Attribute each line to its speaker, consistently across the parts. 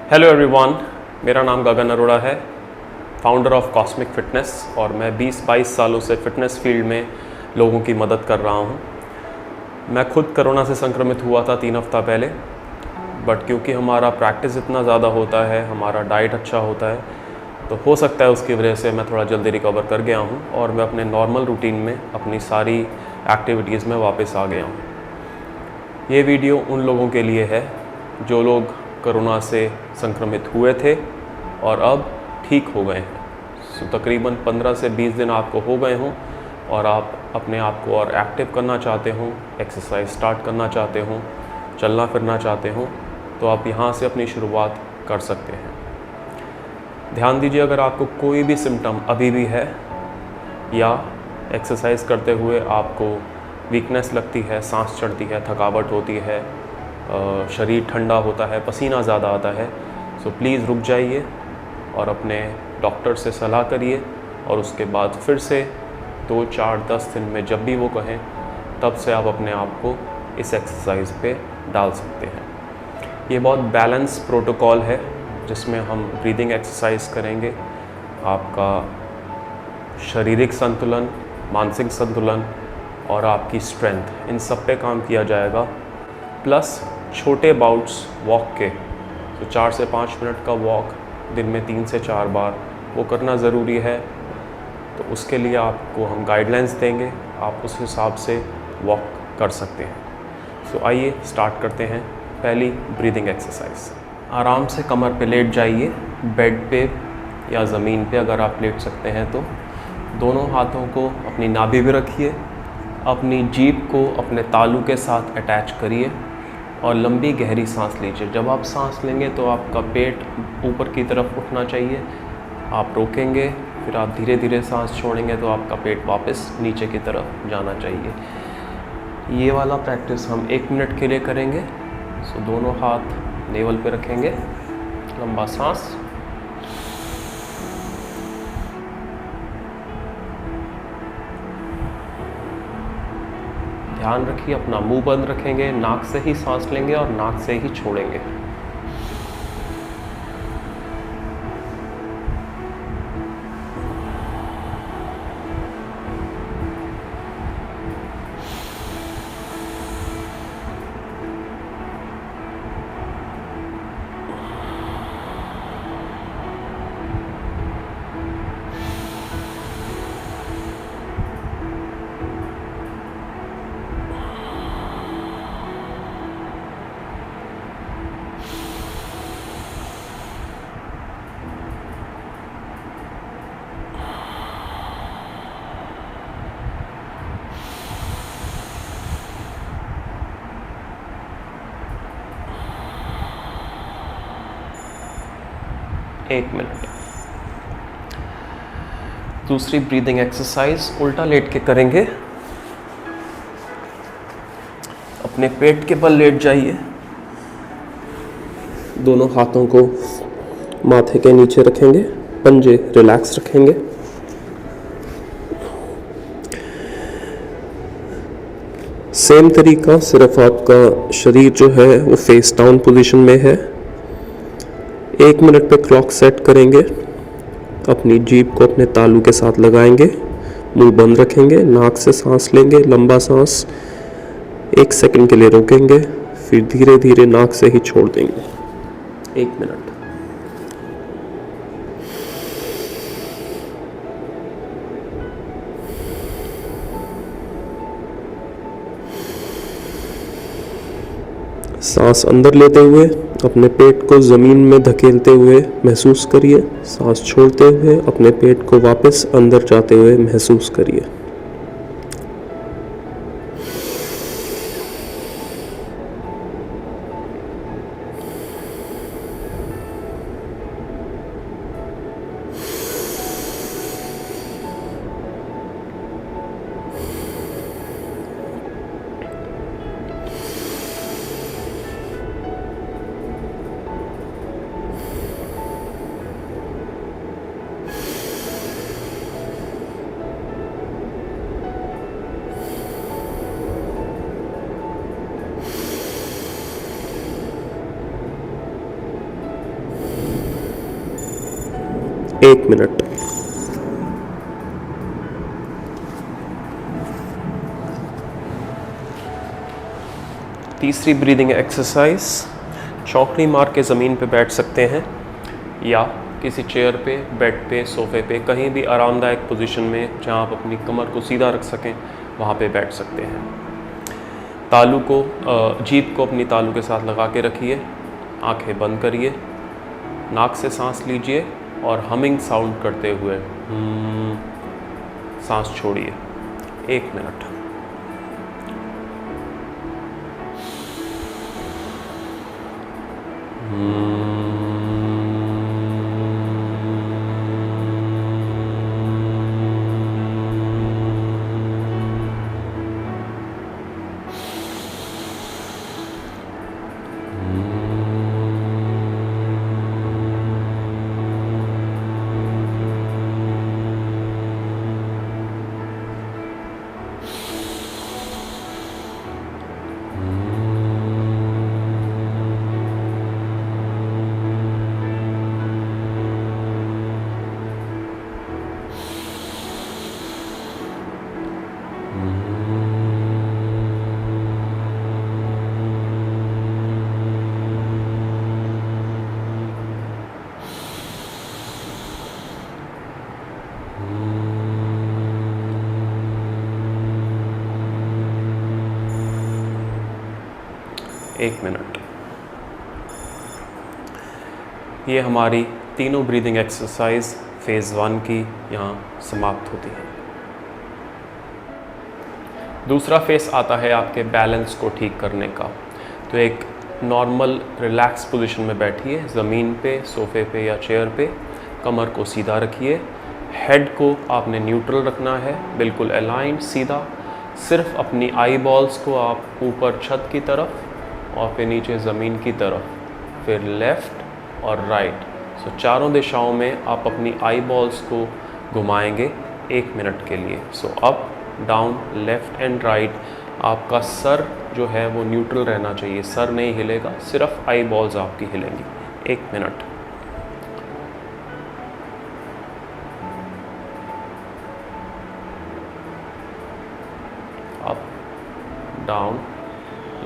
Speaker 1: Hello everyone, मेरा नाम गगन अरोड़ा है, फाउंडर ऑफ कॉस्मिक फिटनेस। और मैं 20-22 सालों से फ़िटनेस फील्ड में लोगों की मदद कर रहा हूँ। मैं खुद कोरोना से संक्रमित हुआ था 3 हफ्ता पहले, बट क्योंकि हमारा प्रैक्टिस इतना ज़्यादा होता है, हमारा डाइट अच्छा होता है, तो हो सकता है उसकी वजह से मैं थोड़ा जल्दी रिकवर कर गया हूँ और मैं अपने नॉर्मल रूटीन में अपनी सारी एक्टिविटीज़ में वापस आ गया हूँ। ये वीडियो उन लोगों के लिए है जो लोग कोरोना से संक्रमित हुए थे और अब ठीक हो गए हैं। तकरीबन 15 से 20 दिन आपको हो गए हों और आप अपने आप को और एक्टिव करना चाहते हों, एक्सरसाइज स्टार्ट करना चाहते हों, चलना फिरना चाहते हों, तो आप यहाँ से अपनी शुरुआत कर सकते हैं। ध्यान दीजिए, अगर आपको कोई भी सिम्टम अभी भी है या एक्सरसाइज करते हुए आपको वीकनेस लगती है, सांस चढ़ती है, थकावट होती है, शरीर ठंडा होता है, पसीना ज़्यादा आता है, सो प्लीज़ रुक जाइए और अपने डॉक्टर से सलाह करिए और उसके बाद फिर से 2, 4, 10 दिन में जब भी वो कहें तब से आप अपने आप को इस एक्सरसाइज पे डाल सकते हैं। ये बहुत बैलेंस प्रोटोकॉल है जिसमें हम ब्रीदिंग एक्सरसाइज करेंगे, आपका शारीरिक संतुलन, मानसिक संतुलन और आपकी स्ट्रेंथ, इन सब पे काम किया जाएगा। प्लस छोटे बाउट्स वॉक के, तो 4 से 5 मिनट का वॉक दिन में 3 से 4 बार वो करना ज़रूरी है। तो उसके लिए आपको हम गाइडलाइंस देंगे, आप उस हिसाब से वॉक कर सकते हैं। सो आइए स्टार्ट करते हैं। पहली ब्रीदिंग एक्सरसाइज। आराम से कमर पे लेट जाइए, बेड पे या ज़मीन पे अगर आप लेट सकते हैं तो। दोनों हाथों को अपनी नाभि पे रखिए, अपनी जीभ को अपने तालू के साथ अटैच करिए और लंबी गहरी सांस लीजिए। जब आप सांस लेंगे तो आपका पेट ऊपर की तरफ उठना चाहिए। आप रोकेंगे, फिर आप धीरे धीरे सांस छोड़ेंगे तो आपका पेट वापस नीचे की तरफ जाना चाहिए। ये वाला प्रैक्टिस हम 1 मिनट के लिए करेंगे। सो दोनों हाथ नेवल पे रखेंगे, लंबा सांस, ध्यान रखिए अपना मुंह बंद रखेंगे, नाक से ही सांस लेंगे और नाक से ही छोड़ेंगे। एक मिनट। दूसरी ब्रीदिंग एक्सरसाइज उल्टा लेट के करेंगे। अपने पेट के बल लेट जाइए, दोनों हाथों को माथे के नीचे रखेंगे, पंजे रिलैक्स रखेंगे। सेम तरीका, सिर्फ आपका शरीर जो है वो फेस डाउन पोजीशन में है। 1 मिनट पे क्लॉक सेट करेंगे, अपनी जीभ को अपने तालू के साथ लगाएंगे, मुंह बंद रखेंगे, नाक से सांस लेंगे, लंबा सांस 1 सेकंड के लिए रोकेंगे, फिर धीरे धीरे नाक से ही छोड़ देंगे। 1 मिनट। सांस अंदर लेते हुए अपने पेट को ज़मीन में धकेलते हुए महसूस करिए, सांस छोड़ते हुए अपने पेट को वापस अंदर जाते हुए महसूस करिए। 1 मिनट। तीसरी ब्रीदिंग एक्सरसाइज, चौकड़ी मार के ज़मीन पे बैठ सकते हैं या किसी चेयर पे, बेड पे, सोफे पे, कहीं भी आरामदायक पोजीशन में जहां आप अपनी कमर को सीधा रख सकें वहां पे बैठ सकते हैं। तालू को जीभ को अपनी तालू के साथ लगा के रखिए, आंखें बंद करिए, नाक से सांस लीजिए और हमिंग साउंड करते हुए सांस छोड़िए। 1 मिनट। एक मिनट। ये हमारी तीनों ब्रीदिंग एक्सरसाइज फेज़ 1 की यहाँ समाप्त होती है। दूसरा फेज़ आता है आपके बैलेंस को ठीक करने का। तो एक नॉर्मल रिलैक्स पोजीशन में बैठिए, ज़मीन पे, सोफे पे या चेयर पे, कमर को सीधा रखिए, हेड को आपने न्यूट्रल रखना है, बिल्कुल अलाइंड, सीधा। सिर्फ अपनी आई बॉल्स को आप ऊपर छत की तरफ और फिर नीचे ज़मीन की तरफ, फिर लेफ़्ट और राइट, सो चारों दिशाओं में आप अपनी आई बॉल्स को घुमाएंगे 1 मिनट के लिए। So up, down, left and right. आपका सर जो है वो न्यूट्रल रहना चाहिए, सर नहीं हिलेगा, सिर्फ आई बॉल्स आपकी हिलेंगी। 1 minute. Up, down,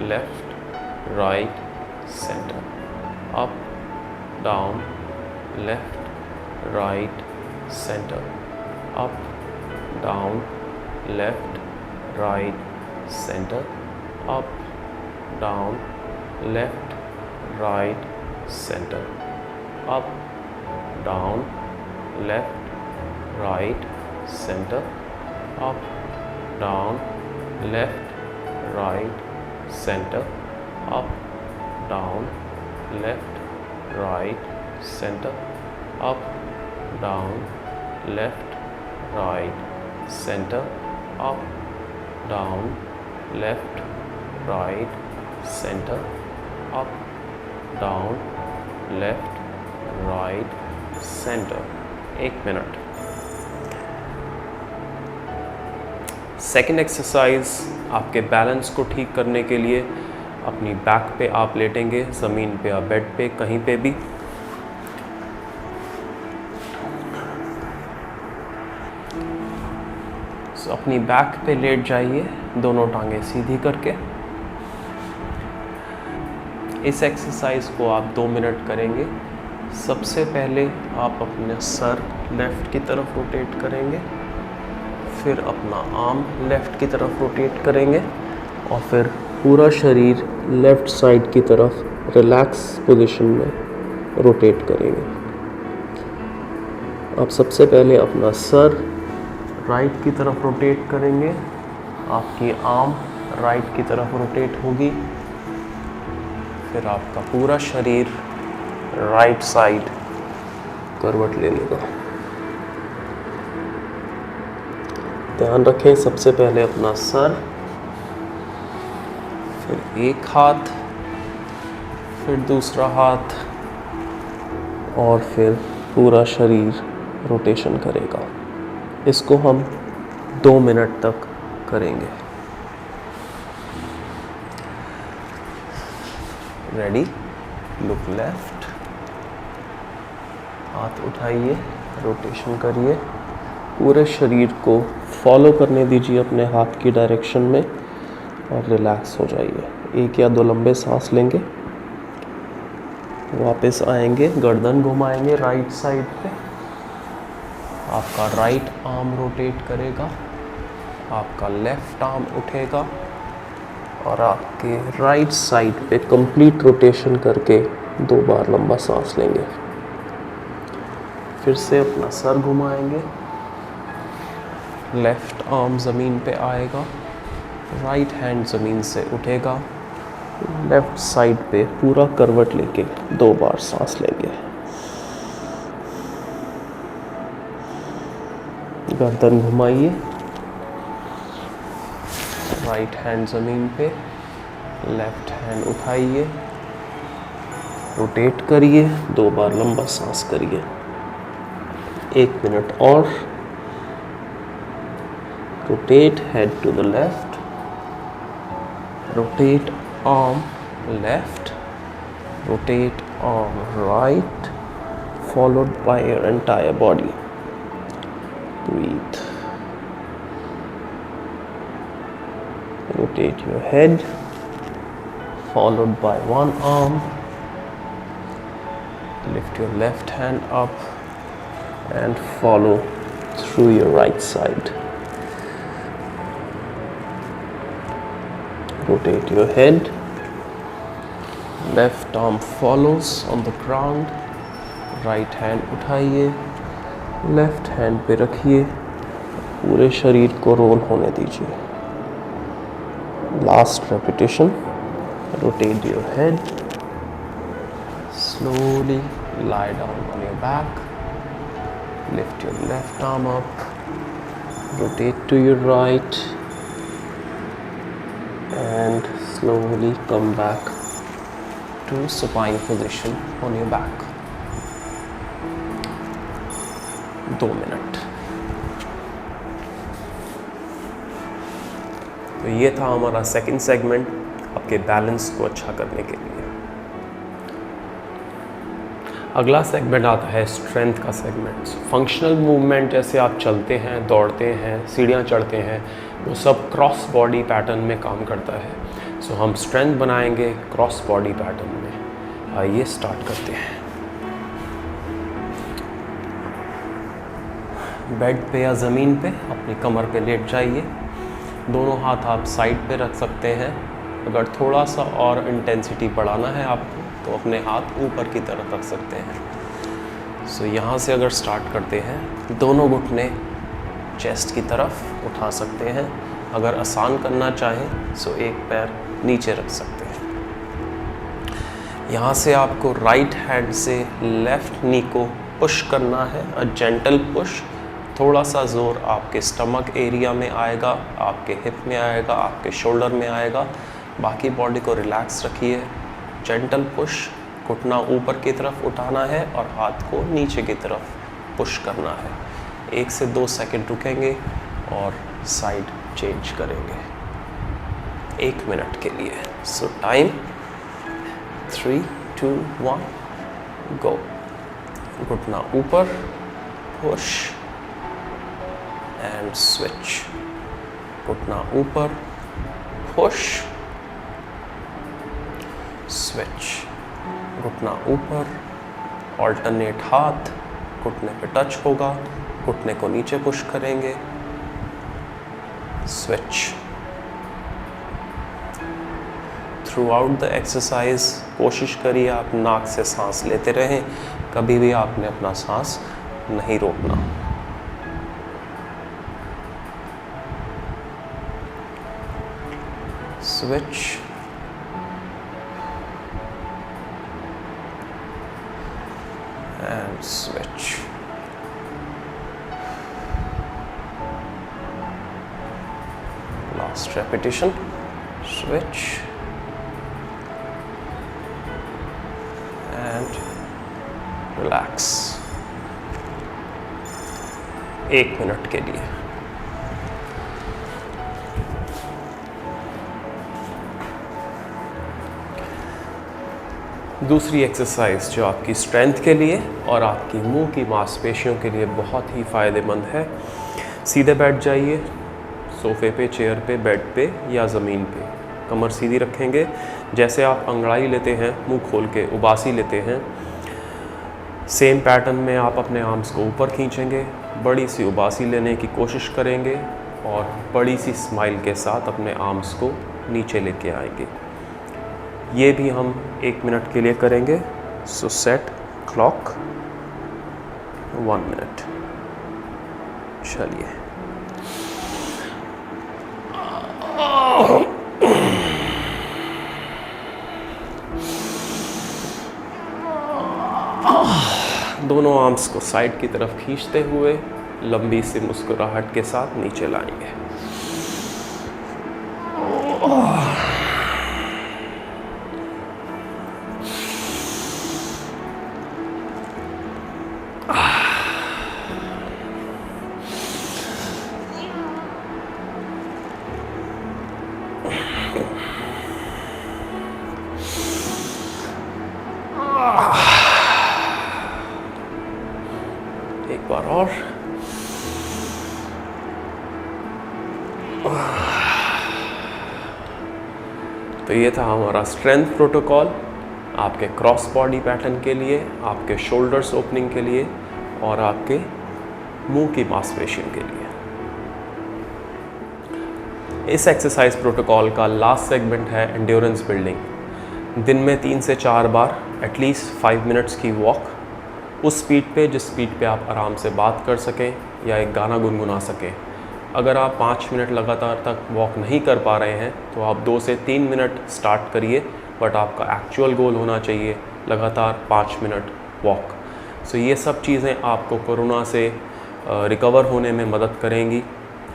Speaker 1: left, right, center, up, down, left, right, center, up, down, left, right, center, up, down, left, right, center, up, down, left, right, center, up, down, left, right, center, up, down, left, right, center, up, down, left, right, center, up, down, left, right, center, up, down, left, right, center। 1 minute. Second exercise आपके balance को ठीक करने के लिए अपनी back पे आप लेटेंगे, ज़मीन पे या बेड पे, कहीं पे भी। अपनी बैक पे लेट जाइए, दोनों टांगें सीधी करके। इस एक्सरसाइज को आप 2 मिनट करेंगे। सबसे पहले आप अपने सर लेफ़्ट की तरफ रोटेट करेंगे, फिर अपना आर्म लेफ़्ट की तरफ रोटेट करेंगे और फिर पूरा शरीर लेफ़्ट साइड की तरफ रिलैक्स पोजीशन में रोटेट करेंगे। आप सबसे पहले अपना सर राइट की तरफ रोटेट करेंगे, आपकी आर्म राइट की तरफ रोटेट होगी, फिर आपका पूरा शरीर राइट साइड करवट ले लेगा। ध्यान रखें, सबसे पहले अपना सर, फिर एक हाथ, फिर दूसरा हाथ और फिर पूरा शरीर रोटेशन करेगा। इसको हम 2 मिनट तक करेंगे। रेडी? लुक लेफ्ट, हाथ उठाइए, रोटेशन करिए, पूरे शरीर को फॉलो करने दीजिए अपने हाथ की डायरेक्शन में और रिलैक्स हो जाइए। 1 या 2 लंबे सांस लेंगे, वापस आएंगे, गर्दन घुमाएंगे राइट साइड पे, आपका राइट आर्म रोटेट करेगा, आपका लेफ्ट आर्म उठेगा और आपके राइट साइड पे कंप्लीट रोटेशन करके 2 बार लंबा सांस लेंगे। फिर से अपना सर घुमाएंगे, लेफ्ट आर्म ज़मीन पे आएगा, राइट हैंड ज़मीन से उठेगा, लेफ्ट साइड पे पूरा करवट लेके 2 बार सांस लेंगे। गर्दन घुमाइए, राइट हैंड ज़मीन पे, लेफ्ट हैंड उठाइए, रोटेट करिए, 2 बार लंबा सांस करिए। 1 मिनट और। Rotate head to the left, रोटेट arm left, rotate arm right, followed by your entire body. Breathe. Rotate your head, followed by one arm. Lift your left hand up and follow through your right side. Rotate your head, left arm follows on the ground, right hand उठाइए, left hand पे रखिए, पूरे शरीर को role होने दीजिए। Last repetition. Rotate your head, slowly lie down on your back, lift your left arm up, rotate to your right and slowly come back to supine position on your back. 2 minute. तो ये था हमारा second segment आपके balance को अच्छा करने के लिए। अगला सेगमेंट आता है स्ट्रेंथ का सेगमेंट। फंक्शनल मूवमेंट जैसे आप चलते हैं, दौड़ते हैं, सीढ़ियाँ चढ़ते हैं, वो सब क्रॉस बॉडी पैटर्न में काम करता है। सो हम स्ट्रेंथ बनाएंगे क्रॉस बॉडी पैटर्न में। आइए स्टार्ट करते हैं। बेड पे या ज़मीन पे अपनी कमर पे लेट जाइए। दोनों हाथ आप साइड पे रख सकते हैं। अगर थोड़ा सा और इंटेंसिटी बढ़ाना है आपको तो अपने हाथ ऊपर की तरफ रख सकते हैं। सो यहाँ से अगर स्टार्ट करते हैं, दोनों घुटने चेस्ट की तरफ उठा सकते हैं। अगर आसान करना चाहें सो एक पैर नीचे रख सकते हैं। यहाँ से आपको राइट हैंड से लेफ्ट नी को पुश करना है, अ जेंटल पुश। थोड़ा सा ज़ोर आपके स्टमक एरिया में आएगा, आपके हिप में आएगा, आपके शोल्डर में आएगा। बाकी बॉडी को रिलैक्स रखिए। जेंटल पुश, घुटना ऊपर की तरफ उठाना है और हाथ को नीचे की तरफ पुश करना है। 1 से 2 सेकंड रुकेंगे और साइड चेंज करेंगे 1 मिनट के लिए। सो टाइम 3, 2, 1 गो। घुटना ऊपर, पुश एंड स्विच। घुटना ऊपर, पुश, स्विच। घुटना ऊपर, ऑल्टरनेट हाथ घुटने पे टच होगा, घुटने को नीचे पुश करेंगे, switch. Through out the exercise कोशिश करिए आप नाक से सांस लेते रहें, कभी भी आपने अपना सांस नहीं रोकना। Switch and switch. Last repetition. Switch and relax 1 minute के लिए। दूसरी एक्सरसाइज जो आपकी स्ट्रेंथ के लिए और आपकी मुंह की मांसपेशियों के लिए बहुत ही फ़ायदेमंद है। सीधे बैठ जाइए, सोफ़े पे, चेयर पे, बेड पे या ज़मीन पे। कमर सीधी रखेंगे। जैसे आप अंगड़ाई लेते हैं, मुंह खोल के उबासी लेते हैं, सेम पैटर्न में आप अपने आर्म्स को ऊपर खींचेंगे, बड़ी सी उबासी लेने की कोशिश करेंगे और बड़ी सी स्माइल के साथ अपने आर्म्स को नीचे लेके आएंगे। ये भी हम 1 मिनट के लिए करेंगे। सो सेट क्लॉक 1 मिनट। चलिए, दोनों आर्म्स को साइड की तरफ खींचते हुए लंबी सी मुस्कुराहट के साथ नीचे लाएंगे। एक बार और। तो ये था हमारा स्ट्रेंथ प्रोटोकॉल आपके क्रॉस बॉडी पैटर्न के लिए, आपके शोल्डर्स ओपनिंग के लिए और आपके मुंह की मांसपेशियों के लिए। इस एक्सरसाइज प्रोटोकॉल का लास्ट सेगमेंट है एंड्योरेंस बिल्डिंग। दिन में 3 से 4 बार एटलीस्ट 5 मिनट्स की वॉक, उस स्पीड पे जिस स्पीड पे आप आराम से बात कर सकें या एक गाना गुनगुना सकें। अगर आप 5 मिनट लगातार तक वॉक नहीं कर पा रहे हैं तो आप 2 से 3 मिनट स्टार्ट करिए, बट आपका एक्चुअल गोल होना चाहिए लगातार 5 मिनट वॉक। सो ये सब चीज़ें आपको कोरोना से रिकवर होने में मदद करेंगी,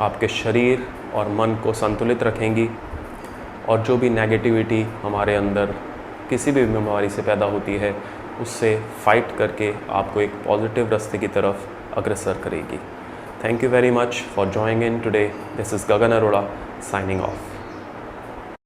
Speaker 1: आपके शरीर और मन को संतुलित रखेंगी और जो भी नेगेटिविटी हमारे अंदर किसी भी बीमारी से पैदा होती है उससे फाइट करके आपको एक पॉजिटिव रास्ते की तरफ अग्रसर करेगी। Thank you very much for joining in today. This is Gagan Arora signing off.